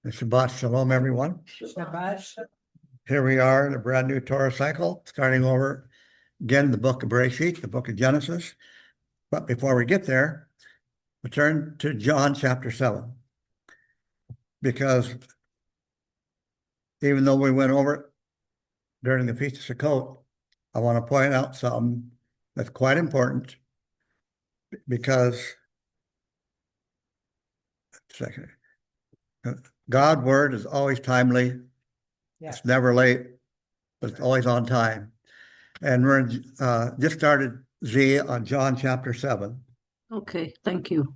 And Shabbat Shalom, everyone. Shabbat. Here we are in a brand new Torah cycle, starting over again the book of Bereshit, the book of Genesis. But before we get there, we turn to John chapter 7. Because even though we went over it during the Feast of Sukkot, I want to point out something that's quite important because God's word is always timely. Yes. It's never late, but it's always on time. And we're just started Z on John chapter 7. Okay, thank you.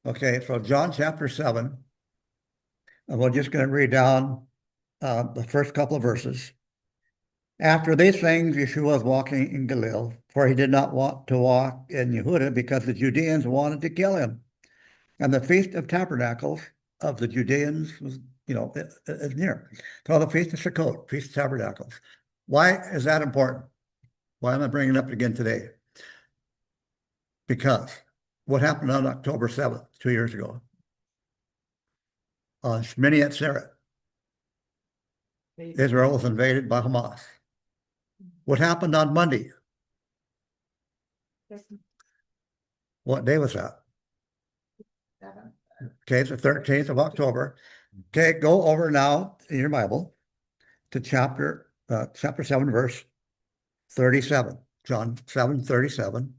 Okay, so John chapter 7, and we're just going to read down the first couple of verses. After these things, Yeshua was walking in Galilee, for he did not want to walk in Yehuda because the Judeans wanted to kill him. And the Feast of Tabernacles of the Judeans was, is near. So the Feast of Sukkot, Feast of Tabernacles. Why is that important? Why am I bringing it up again today? Because what happened on October 7th, 2 years ago? On Shmini Atzeret, Israel was invaded by Hamas. What happened on Monday? What day was that? Okay, it's the 13th of October. Okay, go over now in your Bible to chapter 7, verse 37. John 7:37.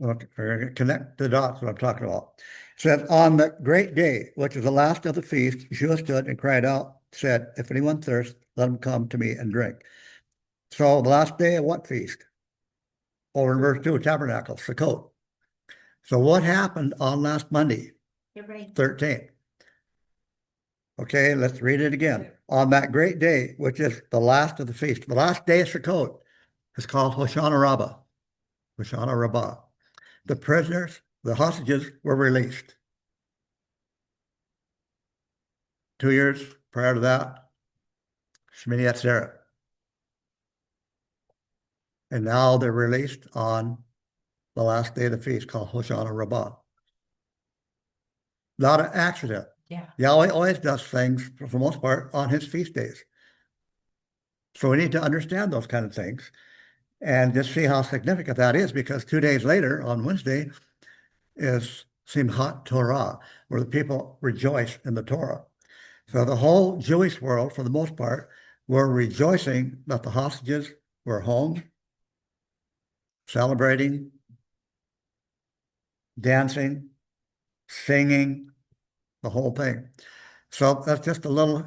Okay, we're going to connect the dots what I'm talking about. It says, on the great day, which is the last of the feast, Yeshua stood and cried out, said, if anyone thirsts, let him come to me and drink. So the last day of what feast? Over in verse 2, Tabernacle, Sukkot. So what happened on last Monday, 13th? Okay, let's read it again. On that great day, which is the last of the feast, the last day of Sukkot is called Hoshana Rabbah. Hoshana Rabbah. The prisoners, the hostages were released. 2 years prior to that, Shmini Atzeret. And now they're released on the last day of the feast called Hoshana Rabbah. Not an accident. Yeah. Yahweh always does things, for the most part, on his feast days. So we need to understand those kind of things and just see how significant that is, because 2 days later, on Wednesday, is Simchat Torah, where the people rejoice in the Torah. So the whole Jewish world, for the most part, were rejoicing that the hostages were home, celebrating, dancing, singing, the whole thing. So that's just a little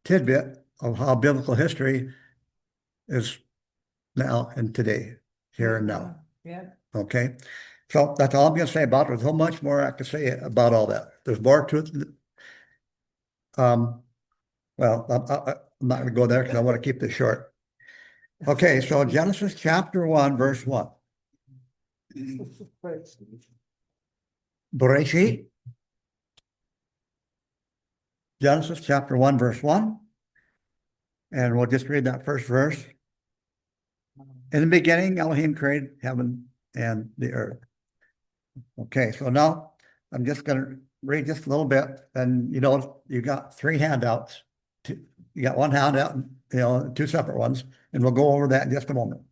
tidbit of how biblical history is now and today, here and now. Yeah. Okay, so that's all I'm going to say about it. There's so much more I could say about all that. There's more to it. Well, I'm not going to go there because I want to keep this short. Okay, so Genesis chapter 1, verse 1. Bereshit. Genesis chapter 1, verse 1. And we'll just read that first verse. In the beginning, Elohim created heaven and the earth. Okay, so now I'm just going to read just a little bit. And you got 3 handouts. You got one handout and 2 separate ones. And we'll go over that in just a moment.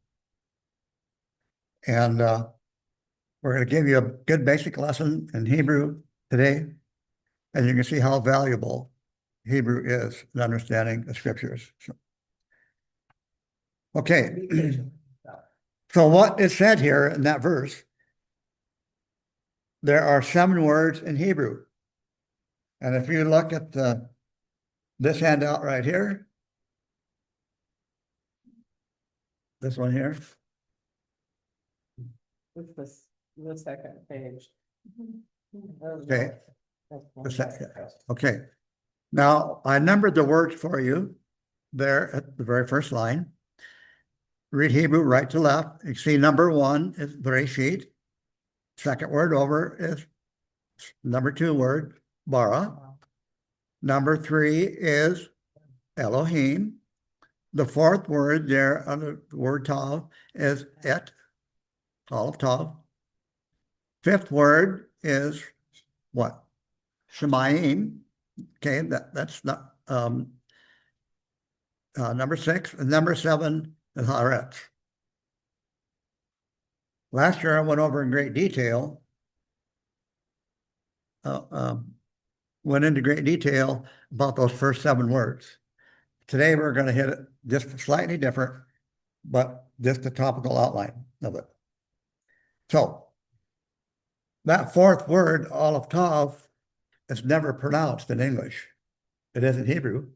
And we're going to give you a good basic lesson in Hebrew today. And you can see how valuable Hebrew is in understanding the scriptures. Okay. So what is said here in that verse, there are 7 words in Hebrew. And if you look at this handout right here, this one here. This the second page. Okay. Okay. Now, I numbered the words for you there at the very first line. Read Hebrew right to left. You see number 1 is Bereshit. Second word over is number 2 word, bara. Number 3 is Elohim. The 4th word there under the word tav is et, Aleph tav. 5th word is what? Shemayim, okay, that's not, number 6, and number 7 is Haaretz. Last year I went over in great detail, went into great detail about those first 7 words. Today we're going to hit it just slightly different, but just the topical outline of it. So that 4th word, Aleph Tav, is never pronounced in English. It is in Hebrew.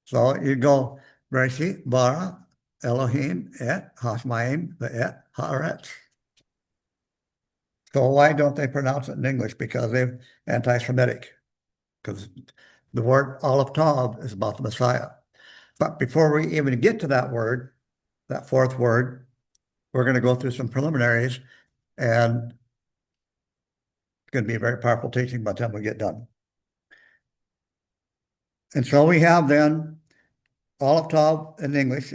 So you go Bereshit bara Elohim et Hasmayim ve'et haaretz. So why don't they pronounce it in English? Because they're anti-Semitic. Because the word Aleph Tav is about the Messiah. But before we even get to that word, that 4th word, we're going to go through some preliminaries, and it's going to be a very powerful teaching by the time we get done. And so we have then Aleph Tav in English